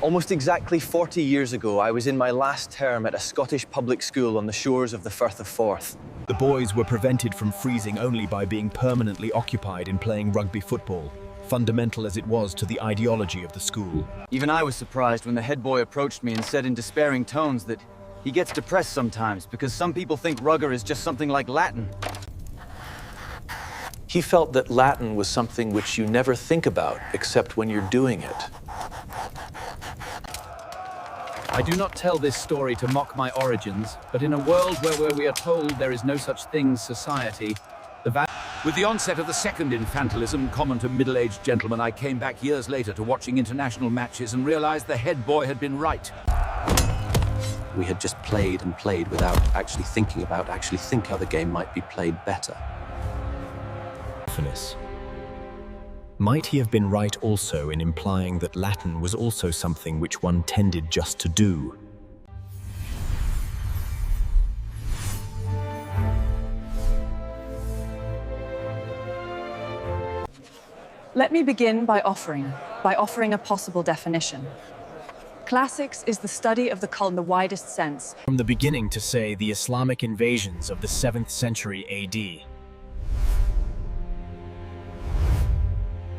Almost exactly 40 years ago, I was in my last term at a Scottish public school on the shores of the Firth of Forth. The boys were prevented from freezing only by being permanently occupied in playing rugby football, fundamental as it was to the ideology of the school. Even I was surprised when the head boy approached me and said in despairing tones that he gets depressed sometimes because some people think rugger is just something like Latin. He felt that Latin was something which you never think about except when you're doing it. I do not tell this story to mock my origins, but in a world where we are told there is no such thing as society, with the onset of the second infantilism common to middle-aged gentlemen, I came back years later to watching international matches and realized the head boy had been right. We had just played and played without actually thinking about how the game might be played better. Might he have been right also in implying that Latin was also something which one tended just to do? Let me begin by offering a possible definition. Classics is the study of the Quran in the widest sense. From the beginning to say the Islamic invasions of the 7th century AD.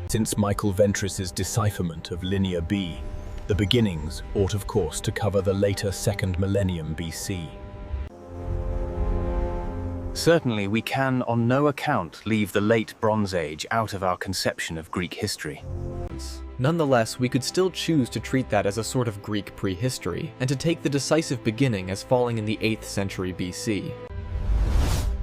Since Michael Ventris's decipherment of Linear B, the beginnings ought of course to cover the later 2nd millennium BC. Certainly, we can on no account leave the late Bronze Age out of our conception of Greek history. Nonetheless, we could still choose to treat that as a sort of Greek prehistory, and to take the decisive beginning as falling in the 8th century BC.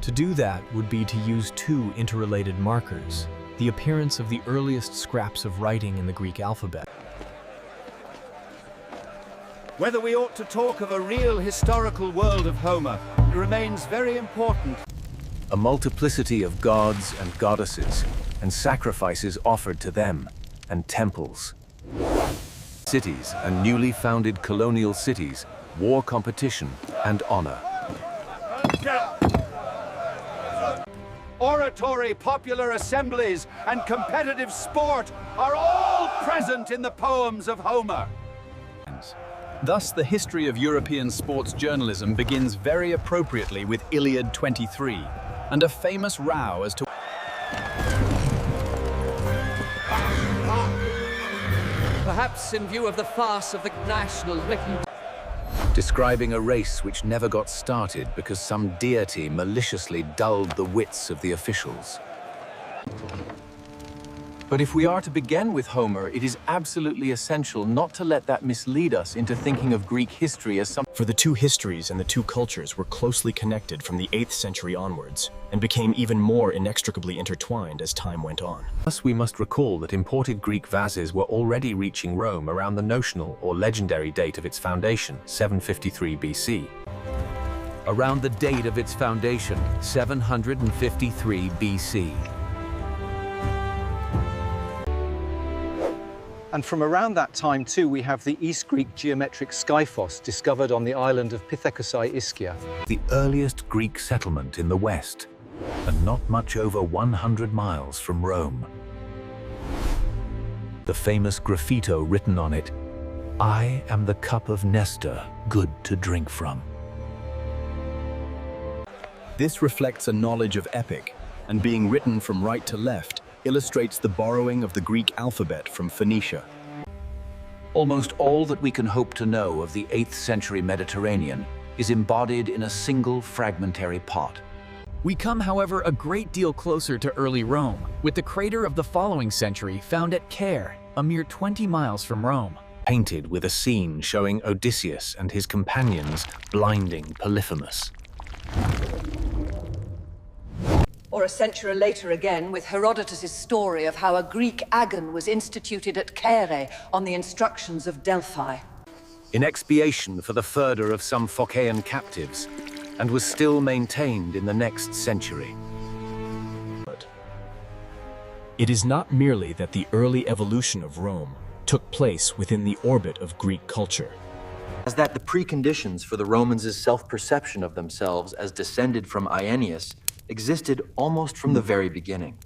To do that would be to use two interrelated markers, the appearance of the earliest scraps of writing in the Greek alphabet. Whether we ought to talk of a real historical world of Homer remains very important. A multiplicity of gods and goddesses, and sacrifices offered to them, and temples. Cities and newly founded colonial cities, war competition and honor. Oratory, popular assemblies, and competitive sport are all present in the poems of Homer. Thus, the history of European sports journalism begins very appropriately with Iliad 23, and a famous row as to perhaps in view of the farce of the national written, describing a race which never got started because some deity maliciously dulled the wits of the officials. But if we are to begin with Homer, it is absolutely essential not to let that mislead us into thinking of Greek history as something. For the two histories and the two cultures were closely connected from the 8th century onwards, and became even more inextricably intertwined as time went on. Thus, we must recall that imported Greek vases were already reaching Rome around the notional or legendary date of its foundation, 753 BC. Around the date of its foundation, 753 BC. And from around that time too, we have the East Greek geometric skyphos discovered on the island of Pithekusai, Ischia. The earliest Greek settlement in the West, and not much over 100 miles from Rome. The famous graffito written on it, "I am the cup of Nestor, good to drink from." This reflects a knowledge of epic, and being written from right to left, illustrates the borrowing of the Greek alphabet from Phoenicia. Almost all that we can hope to know of the 8th century Mediterranean is embodied in a single fragmentary pot. We come, however, a great deal closer to early Rome, with the crater of the following century found at Caere, a mere 20 miles from Rome. Painted with a scene showing Odysseus and his companions blinding Polyphemus. or a century later again with Herodotus' story of how a Greek agon was instituted at Caere on the instructions of Delphi. In expiation for the furder of some Phocaean captives, and was still maintained in the next century. It is not merely that the early evolution of Rome took place within the orbit of Greek culture. As that the preconditions for the Romans' self-perception of themselves as descended from Aeneas existed almost from the very beginning.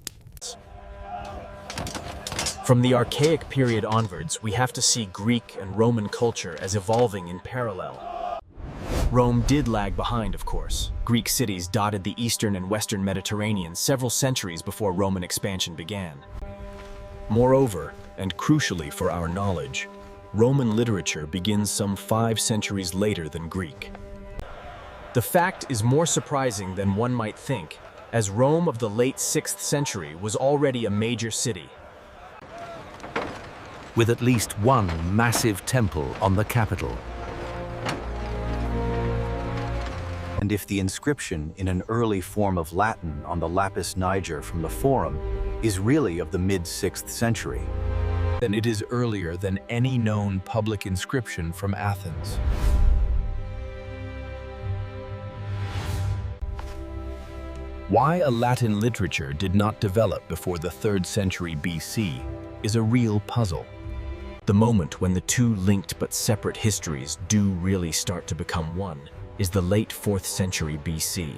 From the Archaic period onwards, we have to see Greek and Roman culture as evolving in parallel. Rome did lag behind, of course. Greek cities dotted the eastern and western Mediterranean several centuries before Roman expansion began. Moreover, and crucially for our knowledge, Roman literature begins some 5 centuries later than Greek. The fact is more surprising than one might think, as Rome of the late 6th century was already a major city, with at least one massive temple on the capital. And if the inscription in an early form of Latin on the lapis niger from the Forum is really of the mid-6th century, then it is earlier than any known public inscription from Athens. Why a Latin literature did not develop before the 3rd century BC is a real puzzle. The moment when the two linked but separate histories do really start to become one is the late 4th century BC.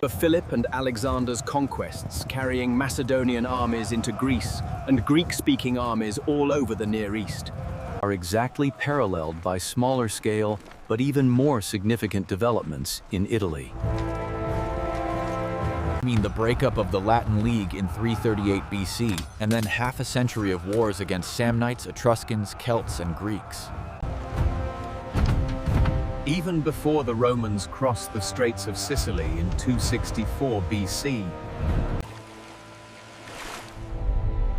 Philip and Alexander's conquests carrying Macedonian armies into Greece and Greek-speaking armies all over the Near East are exactly paralleled by smaller scale but even more significant developments in Italy. I mean the breakup of the Latin League in 338 BC, and then half a century of wars against Samnites, Etruscans, Celts, and Greeks. Even before the Romans crossed the Straits of Sicily in 264 BC,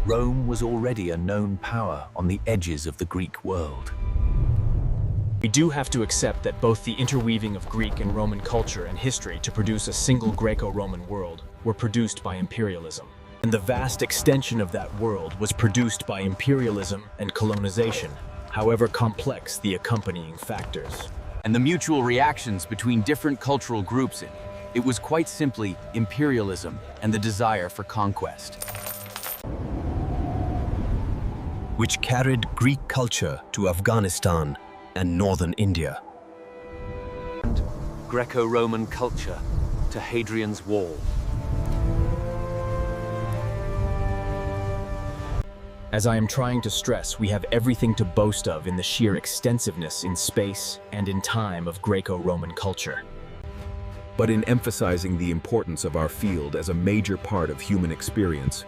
Rome was already a known power on the edges of the Greek world. We do have to accept that both the interweaving of Greek and Roman culture and history to produce a single Greco-Roman world were produced by imperialism. And the vast extension of that world was produced by imperialism and colonization, however complex the accompanying factors. And the mutual reactions between different cultural groups, it was quite simply imperialism and the desire for conquest, which carried Greek culture to Afghanistan and northern India. and Greco-Roman culture to Hadrian's Wall. As I am trying to stress, we have everything to boast of in the sheer extensiveness in space and in time of Greco-Roman culture. But in emphasizing the importance of our field as a major part of human experience,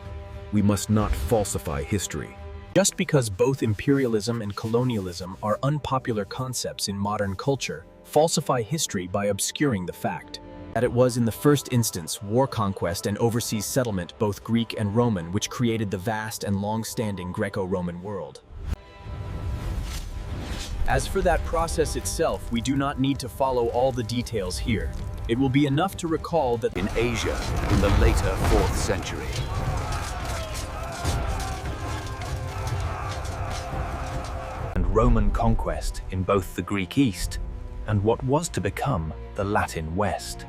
we must not falsify history. Just because both imperialism and colonialism are unpopular concepts in modern culture, falsify history by obscuring the fact that it was in the first instance war conquest and overseas settlement, both Greek and Roman, which created the vast and long-standing Greco-Roman world. As for that process itself, we do not need to follow all the details here. It will be enough to recall that In Asia, in the later 4th century, and Roman conquest in both the Greek East and what was to become the Latin West,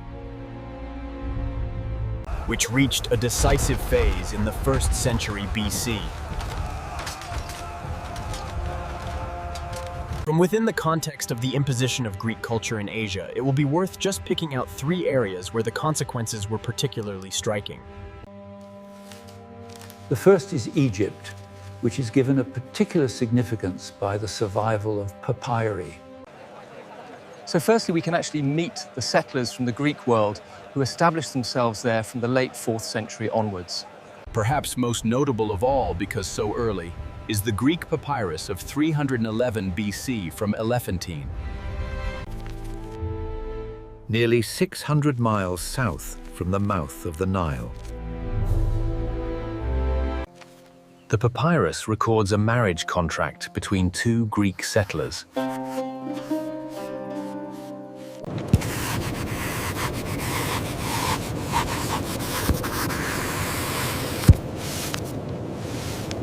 which reached a decisive phase in the 1st century BC. From within the context of the imposition of Greek culture in Asia, it will be worth just picking out 3 areas where the consequences were particularly striking. The first is Egypt, which is given a particular significance by the survival of papyri. So firstly, we can actually meet the settlers from the Greek world who established themselves there from the late 4th century onwards. perhaps most notable of all because so early, is the Greek papyrus of 311 BC from Elephantine. Nearly 600 miles south from the mouth of the Nile. The papyrus records a marriage contract between 2 Greek settlers.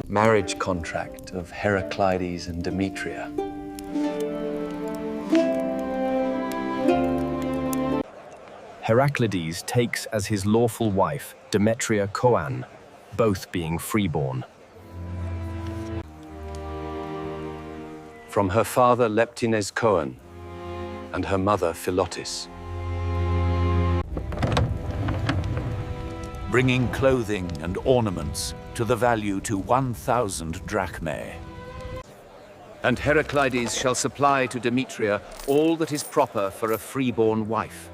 Marriage contract of Heraclides and Demetria. Heraclides takes as his lawful wife Demetria Koan, both being freeborn. From her father Leptines Koan and her mother Philotis. bringing clothing and ornaments to the value to 1,000 drachmae. And Heraclides shall supply to Demetria all that is proper for a freeborn wife.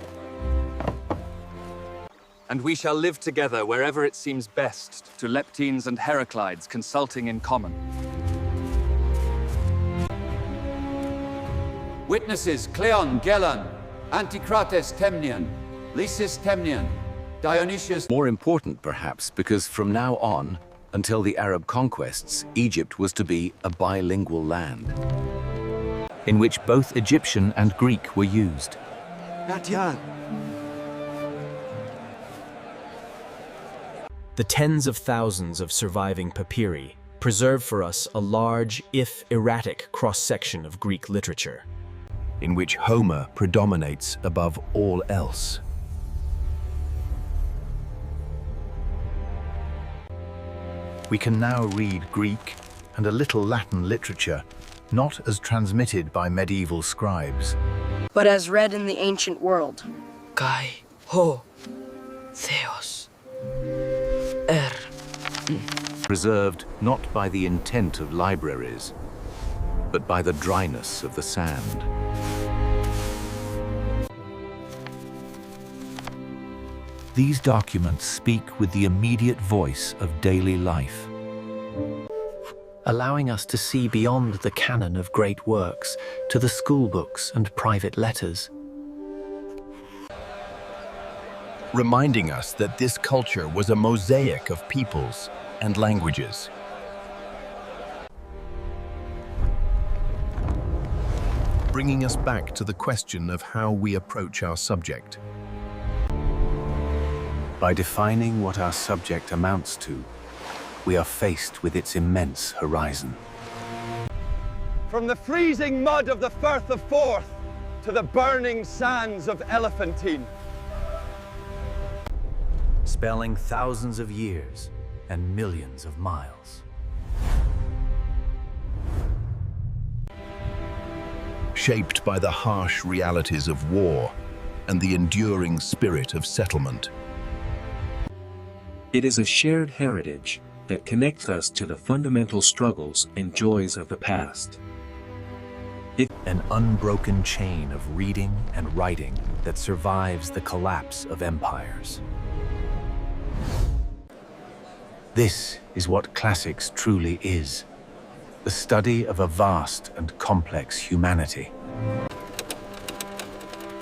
And we shall live together wherever it seems best, to Leptines and Heraclides consulting in common. Witnesses Cleon, Gelon, Anticrates Temnian, Lysis Temnian, Dionysius. More important, perhaps, because from now on, until the Arab conquests, Egypt was to be a bilingual land, in which both Egyptian and Greek were used. The tens of thousands of surviving papyri preserve for us a large, if erratic, cross-section of Greek literature, in which Homer predominates above all else. We can now read Greek and a little Latin literature, not as transmitted by medieval scribes, but as read in the ancient world. Kai, ho, theos, er. Preserved not by the intent of libraries, but by the dryness of the sand. These documents speak with the immediate voice of daily life, allowing us to see beyond the canon of great works to the school books and private letters. Reminding us that this culture was a mosaic of peoples and languages. Bringing us back to the question of how we approach our subject. By defining what our subject amounts to, we are faced with its immense horizon. From the freezing mud of the Firth of Forth to the burning sands of Elephantine. Spelling thousands of years and millions of miles. Shaped by the harsh realities of war and the enduring spirit of settlement. It is a shared heritage that connects us to the fundamental struggles and joys of the past. An unbroken chain of reading and writing that survives the collapse of empires. This is what classics truly is, the study of a vast and complex humanity.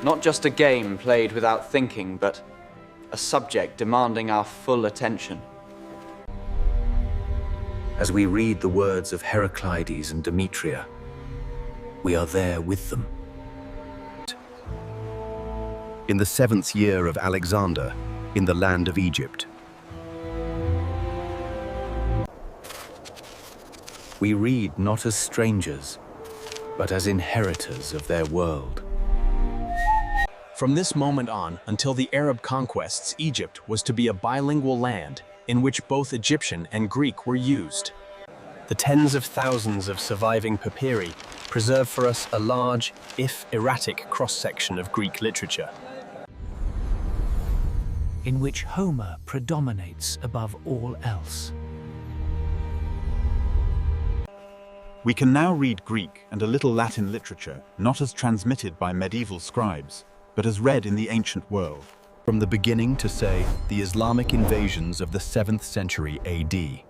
Not just a game played without thinking, but a subject demanding our full attention. As we read the words of Heraclides and Demetria, we are there with them. In the 7th year of Alexander, in the land of Egypt. We read not as strangers, but as inheritors of their world. From this moment on, until the Arab conquests, Egypt was to be a bilingual land in which both Egyptian and Greek were used. The tens of thousands of surviving papyri preserve for us a large, if erratic, cross-section of Greek literature, in which Homer predominates above all else. We can now read Greek and a little Latin literature, not as transmitted by medieval scribes, but as read in the ancient world. From the beginning to, say, the Islamic invasions of the 7th century AD.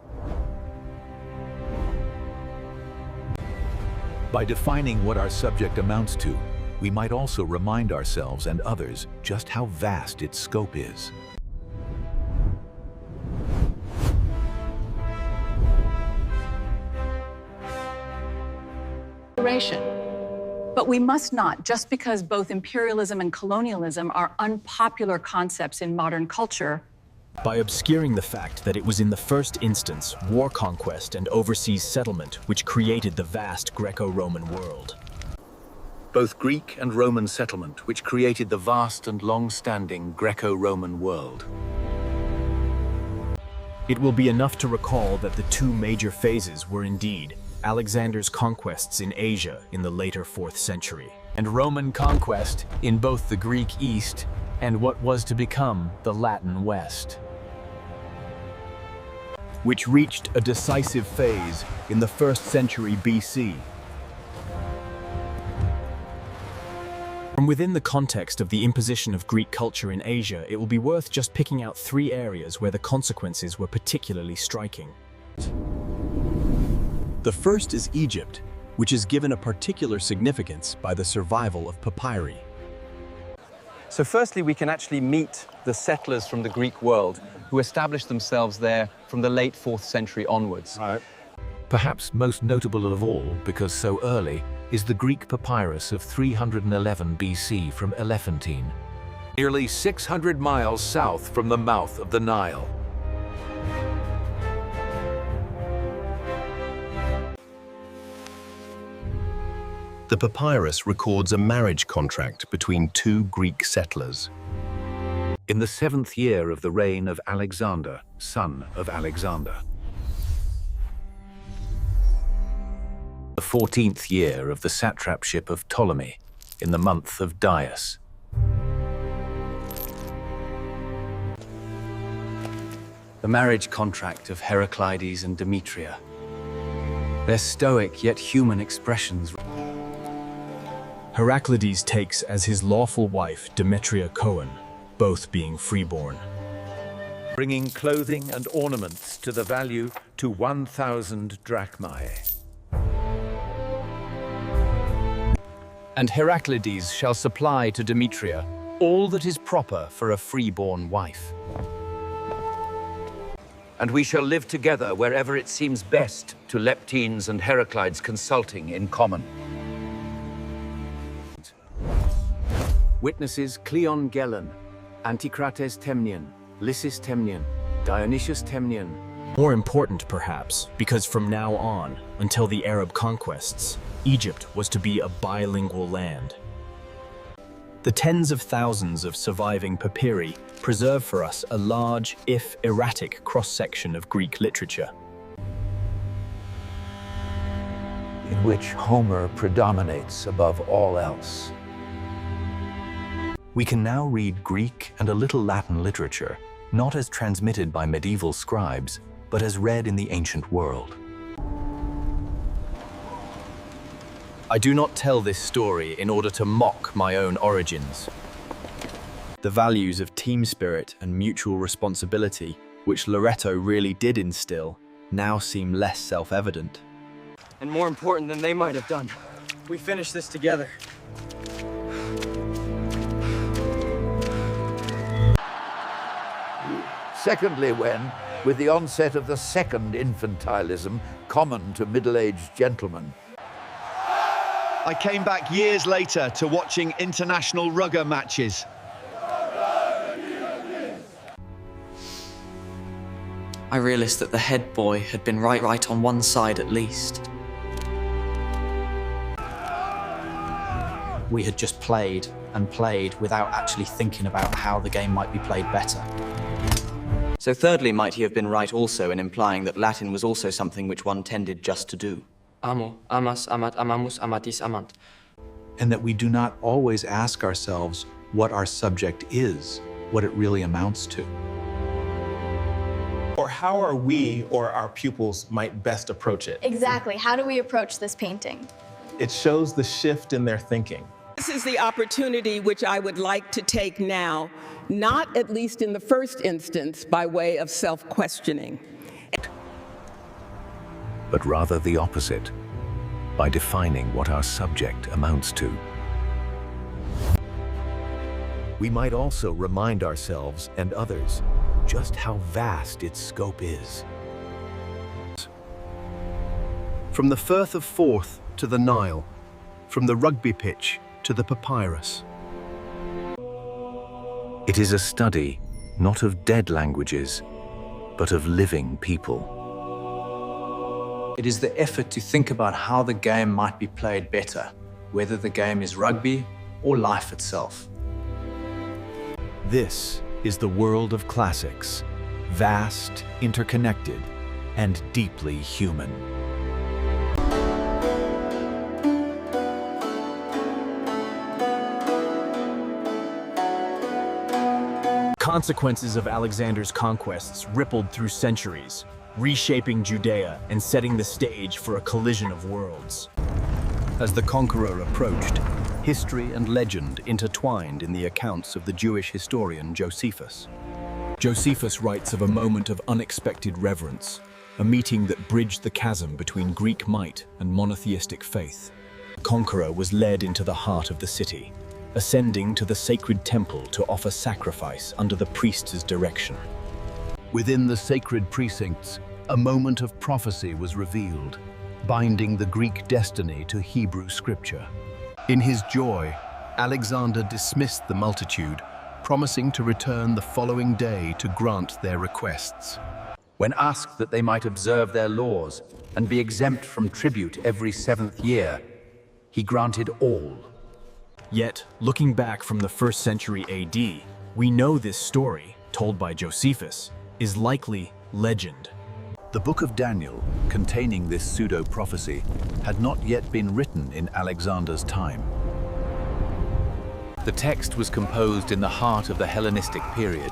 By defining what our subject amounts to, we might also remind ourselves and others just how vast its scope is. But we must not, just because both imperialism and colonialism are unpopular concepts in modern culture, by obscuring the fact that it was in the first instance war conquest and overseas settlement which created the vast Greco-Roman world. Both Greek and Roman settlement which created the vast and long-standing Greco-Roman world. It will be enough to recall that the two major phases were indeed Alexander's conquests in Asia in the later 4th century, and Roman conquest in both the Greek East and what was to become the Latin West. which reached a decisive phase in the 1st century BC. From within the context of the imposition of Greek culture in Asia, it will be worth just picking out 3 areas where the consequences were particularly striking. The first is Egypt, which is given a particular significance by the survival of papyri. So firstly, we can actually meet the settlers from the Greek world who established themselves there from the late 4th century onwards. Perhaps most notable of all, because so early, is the Greek papyrus of 311 BC from Elephantine, nearly 600 miles south from the mouth of the Nile. The papyrus records a marriage contract between 2 Greek settlers. In the 7th year of the reign of Alexander, son of Alexander. The 14th year of the satrapship of Ptolemy, in the month of Dias. The marriage contract of Heraclides and Demetria. Their stoic yet human expressions. Heraclides takes as his lawful wife Demetria Cohen, both being freeborn. Bringing clothing and ornaments to the value to 1,000 drachmae. And Heraclides shall supply to Demetria all that is proper for a freeborn wife. And we shall live together wherever it seems best to Leptines and Heraclides consulting in common. Witnesses Cleon Gelon, Anticrates Temnian, Lysis Temnian, Dionysius Temnian. More important, perhaps, because from now on, until the Arab conquests, Egypt was to be a bilingual land. The tens of thousands of surviving papyri preserve for us a large, if erratic, cross-section of Greek literature. In which Homer predominates above all else. We can now read Greek and a little Latin literature, not as transmitted by medieval scribes, but as read in the ancient world. I do not tell this story in order to mock my own origins. The values of team spirit and mutual responsibility, which Loreto really did instill, now seem less self-evident. And more important than they might have done. We finished this together. Secondly, when, with the onset of the second infantilism common to middle-aged gentlemen, I came back years later to watching international rugger matches. I realized that the head boy had been right on one side at least. We had just played and played without actually thinking about how the game might be played better. So thirdly, might he have been right also in implying that Latin was also something which one tended just to do? Amo, amas, amat, amamus, amatis, amant. And that we do not always ask ourselves what our subject is, what it really amounts to. Or how are we or our pupils might best approach it? Exactly. How do we approach this painting? It shows the shift in their thinking. This is the opportunity which I would like to take now, not at least in the first instance by way of self-questioning. But rather the opposite, by defining what our subject amounts to. We might also remind ourselves and others just how vast its scope is. From the Firth of Forth to the Nile, from the rugby pitch to the papyrus. It is a study not of dead languages, but of living people. It is the effort to think about how the game might be played better, whether the game is rugby or life itself. This is the world of classics, vast, interconnected, and deeply human. Consequences of Alexander's conquests rippled through centuries, reshaping Judea and setting the stage for a collision of worlds. As the conqueror approached, history and legend intertwined in the accounts of the Jewish historian Josephus. Josephus writes of a moment of unexpected reverence, a meeting that bridged the chasm between Greek might and monotheistic faith. The conqueror was led into the heart of the city, ascending to the sacred temple to offer sacrifice under the priest's direction. Within the sacred precincts, a moment of prophecy was revealed, binding the Greek destiny to Hebrew scripture. In his joy, Alexander dismissed the multitude, promising to return the following day to grant their requests. When asked that they might observe their laws and be exempt from tribute every 7th year, he granted all. Yet, looking back from the 1st century AD, we know this story, told by Josephus, is likely legend. The book of Daniel, containing this pseudo-prophecy, had not yet been written in Alexander's time. The text was composed in the heart of the Hellenistic period,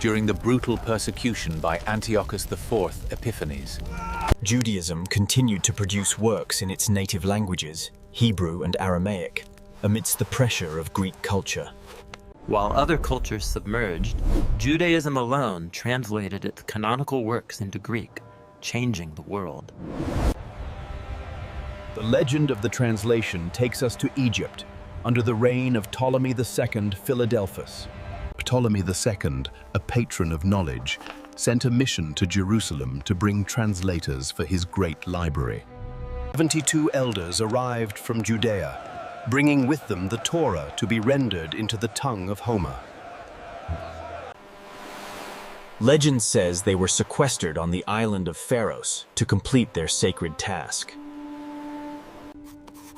during the brutal persecution by Antiochus IV Epiphanes. Judaism continued to produce works in its native languages, Hebrew and Aramaic, amidst the pressure of Greek culture. While other cultures submerged, Judaism alone translated its canonical works into Greek, changing the world. The legend of the translation takes us to Egypt, under the reign of Ptolemy II Philadelphus. Ptolemy II, a patron of knowledge, sent a mission to Jerusalem to bring translators for his great library. 72 elders arrived from Judea, bringing with them the Torah to be rendered into the tongue of Homer. Legend says they were sequestered on the island of Pharos to complete their sacred task.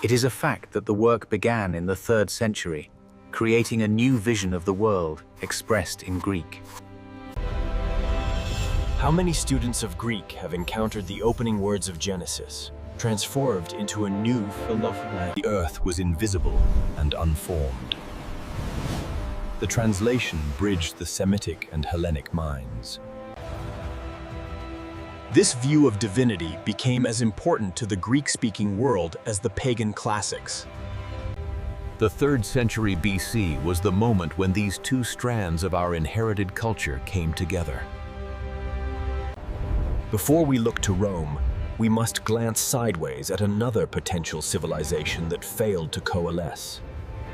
It is a fact that the work began in the 3rd century, creating a new vision of the world expressed in Greek. How many students of Greek have encountered the opening words of Genesis, transformed into a new philosophy? The earth was invisible and unformed. The translation bridged the Semitic and Hellenic minds. This view of divinity became as important to the Greek-speaking world as the pagan classics. The 3rd century BC was the moment when these two strands of our inherited culture came together. Before we look to Rome, we must glance sideways at another potential civilization that failed to coalesce.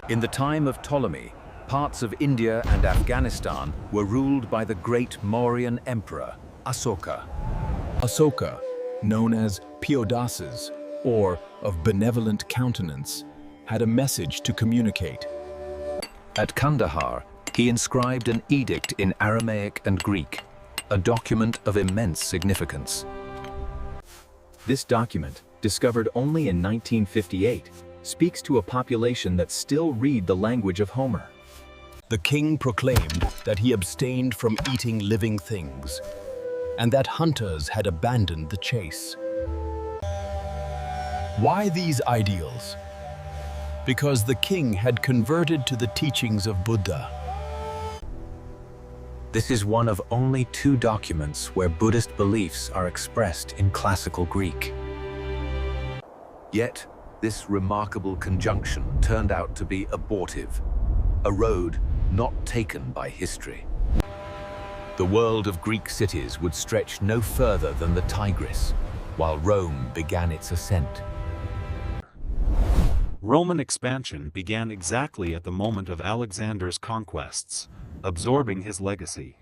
In the time of Ptolemy, parts of India and Afghanistan were ruled by the great Mauryan emperor, Asoka. Asoka, known as Piodases, or of benevolent countenance, had a message to communicate. At Kandahar, he inscribed an edict in Aramaic and Greek, a document of immense significance. This document, discovered only in 1958, speaks to a population that still read the language of Homer. The king proclaimed that he abstained from eating living things, and that hunters had abandoned the chase. Why these ideals? Because the king had converted to the teachings of Buddha. This is one of only 2 documents where Buddhist beliefs are expressed in classical Greek. Yet, this remarkable conjunction turned out to be abortive, a road not taken by history. The world of Greek cities would stretch no further than the Tigris, while Rome began its ascent. Roman expansion began exactly at the moment of Alexander's conquests, absorbing his legacy.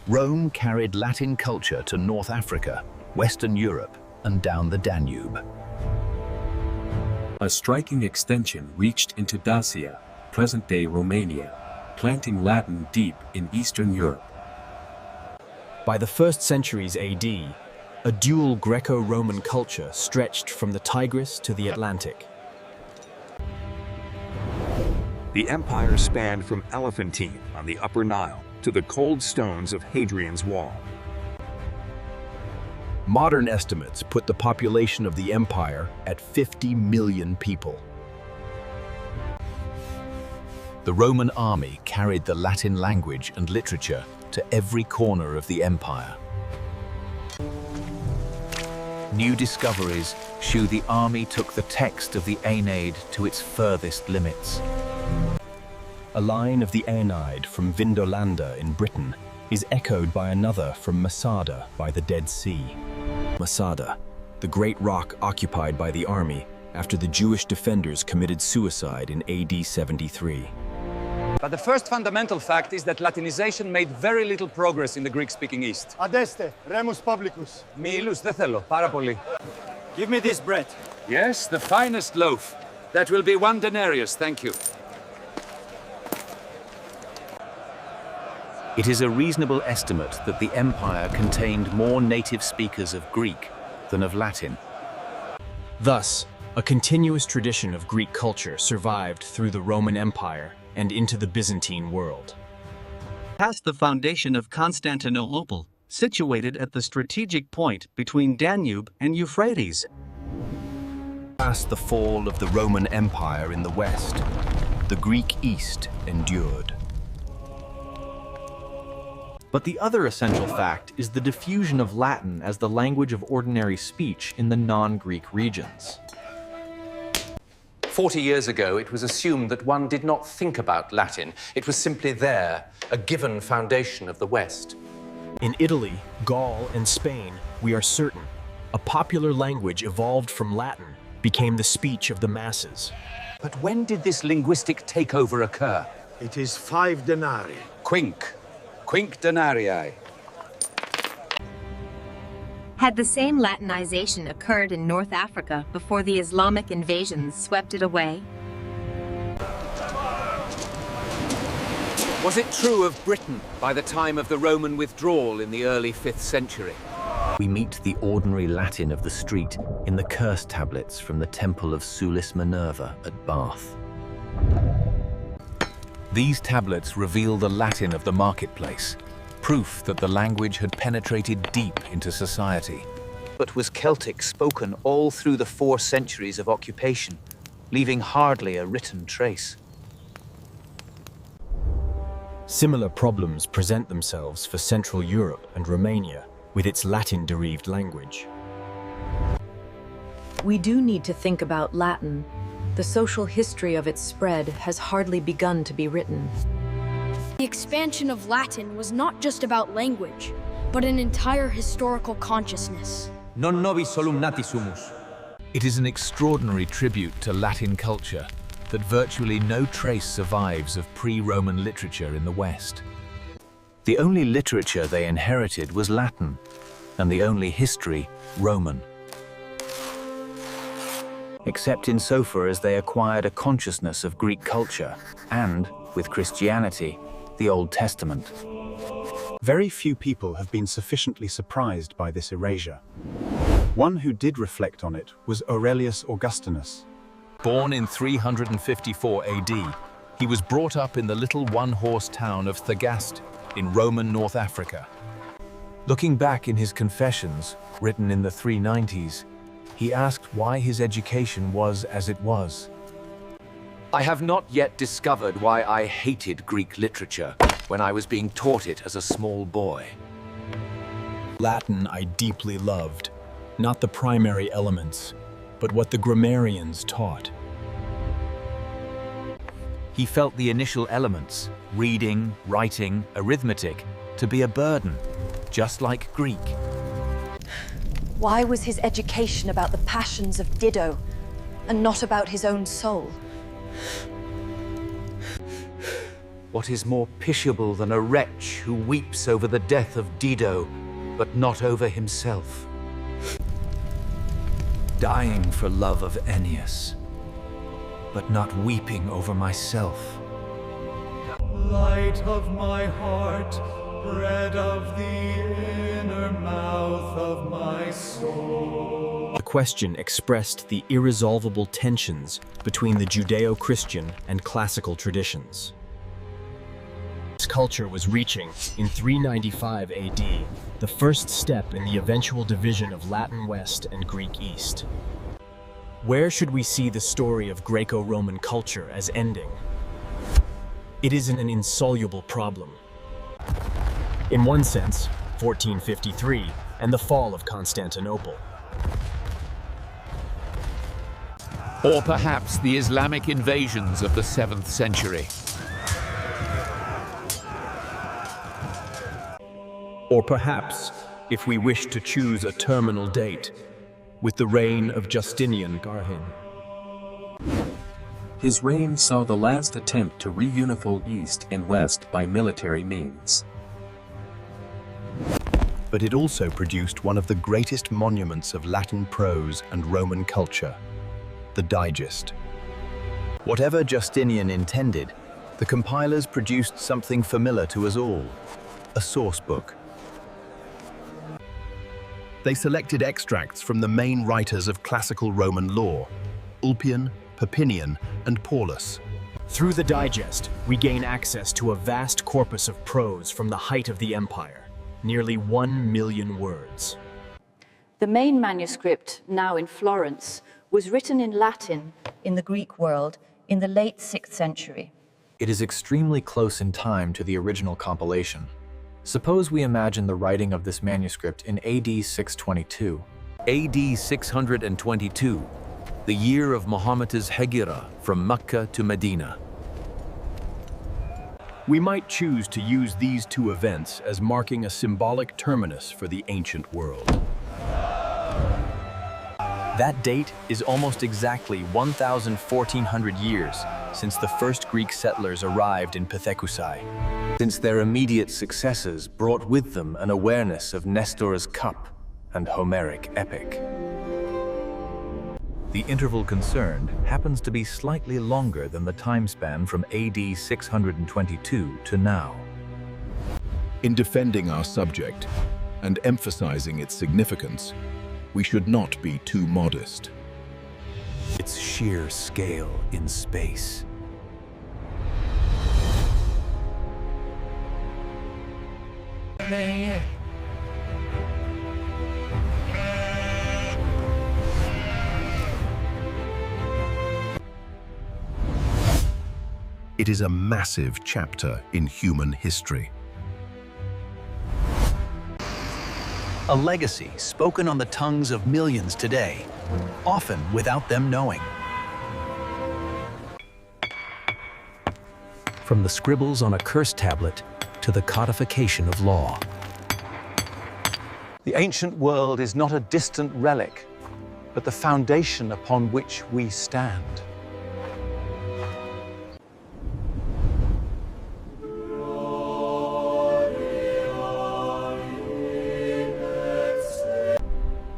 Rome carried Latin culture to North Africa, Western Europe, and down the Danube. A striking extension reached into Dacia, present-day Romania, planting Latin deep in Eastern Europe. By the 1st centuries AD, a dual Greco-Roman culture stretched from the Tigris to the Atlantic. The empire spanned from Elephantine on the Upper Nile to the cold stones of Hadrian's Wall. Modern estimates put the population of the empire at 50 million people. The Roman army carried the Latin language and literature to every corner of the empire. new discoveries shew the army took the text of the Aeneid to its furthest limits. A line of the Aeneid from Vindolanda in Britain is echoed by another from Masada by the Dead Sea. Masada, the great rock occupied by the army after the Jewish defenders committed suicide in AD 73. But the first fundamental fact is that Latinization made very little progress in the Greek-speaking East. Adeste, remus publicus. Milus, δεν θέλω, πάρα πολύ. Give me this bread. Yes, the finest loaf. That will be 1 denarius, thank you. It is a reasonable estimate that the empire contained more native speakers of Greek than of Latin. Thus, a continuous tradition of Greek culture survived through the Roman Empire and into the Byzantine world. Past the foundation of Constantinople, situated at the strategic point between Danube and Euphrates. Past the fall of the Roman Empire in the west, the Greek East endured. But the other essential fact is the diffusion of Latin as the language of ordinary speech in the non-Greek regions. 40 years ago, it was assumed that one did not think about Latin. It was simply there, a given foundation of the West. In Italy, Gaul, and Spain, we are certain, a popular language evolved from Latin became the speech of the masses. But when did this linguistic takeover occur? It is 5 denarii. Quinque denarii. Had the same Latinization occurred in North Africa before the Islamic invasions swept it away? Was it true of Britain by the time of the Roman withdrawal in the early 5th century? We meet the ordinary Latin of the street in the curse tablets from the temple of Sulis Minerva at Bath. These tablets reveal the Latin of the marketplace, proof that the language had penetrated deep into society. But was Celtic spoken all through the 4 centuries of occupation, leaving hardly a written trace? Similar problems present themselves for Central Europe and Romania with its Latin-derived language. We do need to think about Latin. The social history of its spread has hardly begun to be written. The expansion of Latin was not just about language, but an entire historical consciousness. Non nobis solum nati sumus. It is an extraordinary tribute to Latin culture that virtually no trace survives of pre-Roman literature in the West. The only literature they inherited was Latin, and the only history, Roman. Except insofar as they acquired a consciousness of Greek culture and, with Christianity, the Old Testament. Very few people have been sufficiently surprised by this erasure. One who did reflect on it was Aurelius Augustinus. Born in 354 AD, he was brought up in the little one-horse town of Thagaste in Roman North Africa. Looking back in his Confessions, written in the 390s, he asked why his education was as it was. I have not yet discovered why I hated Greek literature when I was being taught it as a small boy. Latin I deeply loved, not the primary elements, but what the grammarians taught. He felt the initial elements, reading, writing, arithmetic, to be a burden, just like Greek. Why was his education about the passions of Dido and not about his own soul? What is more pitiable than a wretch who weeps over the death of Dido, but not over himself? Dying for love of Ennius, but not weeping over myself. Light of my heart, bread of the inner mouth of my soul. The question expressed the irresolvable tensions between the Judeo-Christian and classical traditions. This culture was reaching, in 395 AD, the first step in the eventual division of Latin West and Greek East. Where should we see the story of Greco-Roman culture as ending? It isn't an insoluble problem. In one sense, 1453 and the fall of Constantinople. Or perhaps the Islamic invasions of the 7th century. Or perhaps, if we wish to choose a terminal date, with the reign of Justinian Garhin. His reign saw the last attempt to reunify East and West by military means. But it also produced one of the greatest monuments of Latin prose and Roman culture, the Digest. Whatever Justinian intended, the compilers produced something familiar to us all, a source book. They selected extracts from the main writers of classical Roman law, Ulpian, Papinian, and Paulus. Through the Digest, we gain access to a vast corpus of prose from the height of the empire, nearly 1 million words. The main manuscript, now in Florence, was written in Latin in the Greek world in the late 6th century. It is extremely close in time to the original compilation. Suppose we imagine the writing of this manuscript in AD 622. AD 622, the year of Muhammad's Hijrah from Mecca to Medina. We might choose to use these two events as marking a symbolic terminus for the ancient world. That date is almost exactly 1,1400 years since the first Greek settlers arrived in Pithecusae. Since their immediate successors brought with them an awareness of Nestor's cup and Homeric epic. The interval concerned happens to be slightly longer than the time span from AD 622 to now. In defending our subject and emphasizing its significance, we should not be too modest. Its sheer scale in space. It is a massive chapter in human history. A legacy spoken on the tongues of millions today, often without them knowing. From the scribbles on a curse tablet to the codification of law. The ancient world is not a distant relic, but the foundation upon which we stand.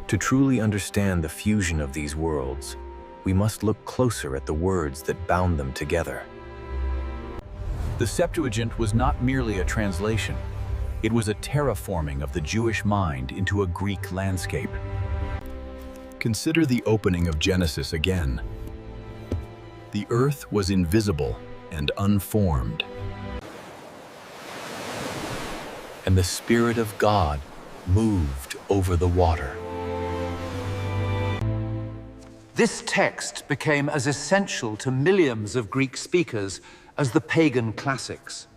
To truly understand the fusion of these worlds, we must look closer at the words that bound them together. The Septuagint was not merely a translation. It was a terraforming of the Jewish mind into a Greek landscape. Consider the opening of Genesis again. The earth was invisible and unformed. And the Spirit of God moved over the water. This text became as essential to millions of Greek speakers as the pagan classics.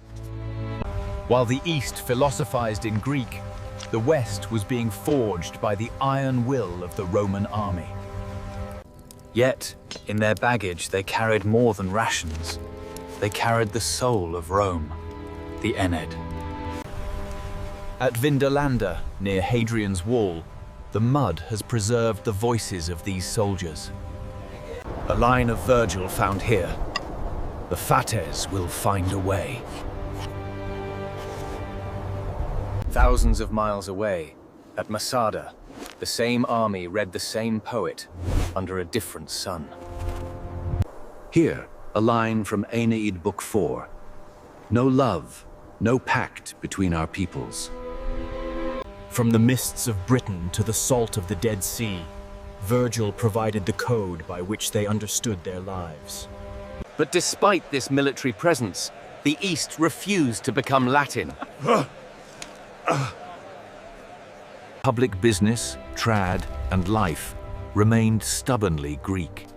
While the East philosophized in Greek, the West was being forged by the iron will of the Roman army. Yet, in their baggage, they carried more than rations. They carried the soul of Rome, the Aeneid. At Vindolanda, near Hadrian's Wall, the mud has preserved the voices of these soldiers. A line of Virgil found here. The Fates will find a way. Thousands of miles away, at Masada, the same army read the same poet under a different sun. Here, a line from Aeneid Book 4. No love, no pact between our peoples. From the mists of Britain to the salt of the Dead Sea, Virgil provided the code by which they understood their lives. But despite this military presence, the East refused to become Latin. Public business, trade, and life remained stubbornly Greek.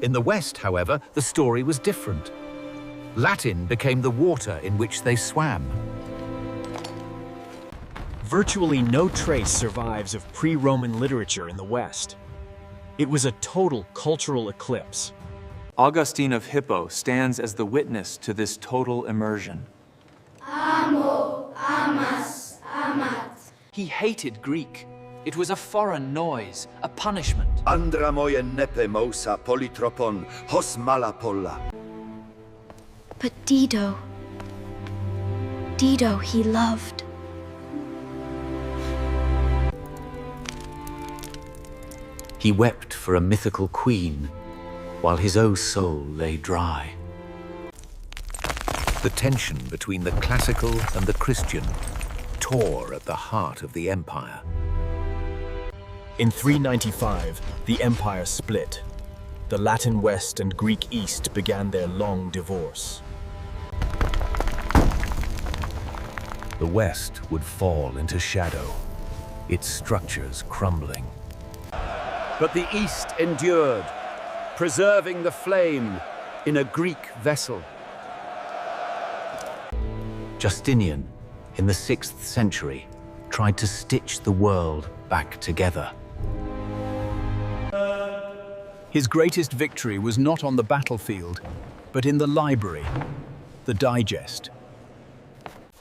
In the West, however, the story was different. Latin became the water in which they swam. Virtually no trace survives of pre-Roman literature in the West. It was a total cultural eclipse. Augustine of Hippo stands as the witness to this total immersion. Amo, amas, amat. He hated Greek. It was a foreign noise, a punishment. Andra moje nepe mosa polytropon hos malapolla. But Dido he loved. He wept for a mythical queen, while his own soul lay dry. The tension between the classical and the Christian tore at the heart of the empire. In 395, the empire split. The Latin West and Greek East began their long divorce. The West would fall into shadow, its structures crumbling. But the East endured, preserving the flame in a Greek vessel. Justinian, in the 6th century, tried to stitch the world back together. His greatest victory was not on the battlefield, but in the library, the digest.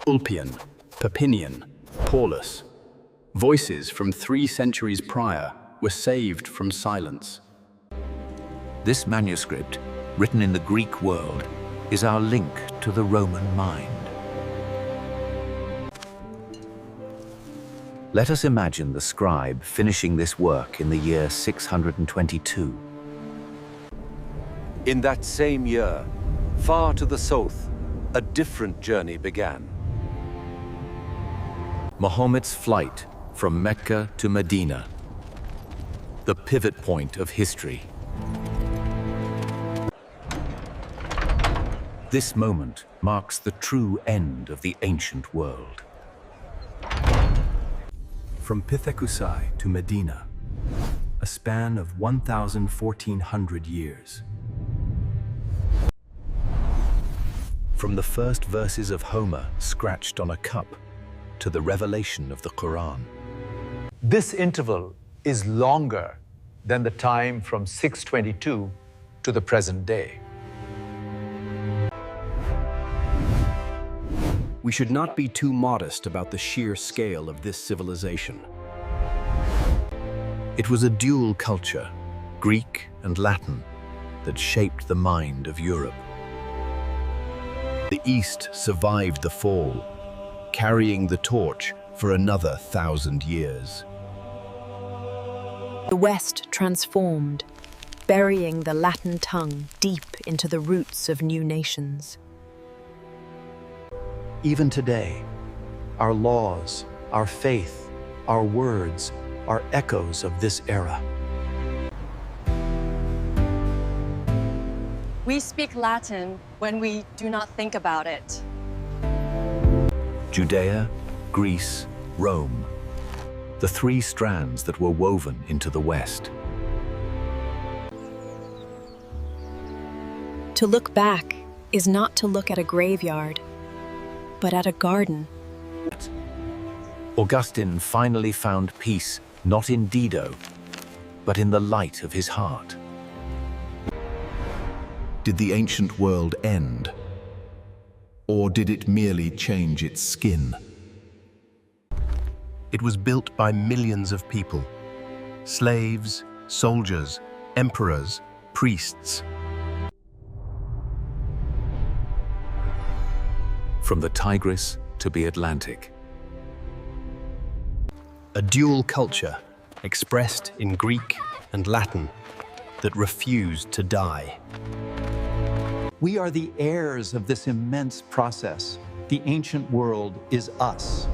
Ulpian, Papinian, Paulus, voices from 3 centuries prior, were saved from silence. This manuscript, written in the Greek world, is our link to the Roman mind. Let us imagine the scribe finishing this work in the year 622. In that same year, far to the south, a different journey began. Mahomet's flight from Mecca to Medina, the pivot point of history. This moment marks the true end of the ancient world. From Pithecusae to Medina, a span of 1,400 years. From the first verses of Homer scratched on a cup to the revelation of the Quran. This interval is longer than the time from 622 to the present day. We should not be too modest about the sheer scale of this civilization. It was a dual culture, Greek and Latin, that shaped the mind of Europe. The East survived the fall, carrying the torch for another 1,000 years. The West transformed, burying the Latin tongue deep into the roots of new nations. Even today, our laws, our faith, our words are echoes of this era. We speak Latin when we do not think about it. Judea, Greece, Rome, the 3 strands that were woven into the West. To look back is not to look at a graveyard, but at a garden. Augustine finally found peace not in Dido, but in the light of his heart. Did the ancient world end? Or did it merely change its skin? It was built by millions of people. Slaves, soldiers, emperors, priests. From the Tigris to the Atlantic. A dual culture expressed in Greek and Latin that refused to die. We are the heirs of this immense process. The ancient world is us.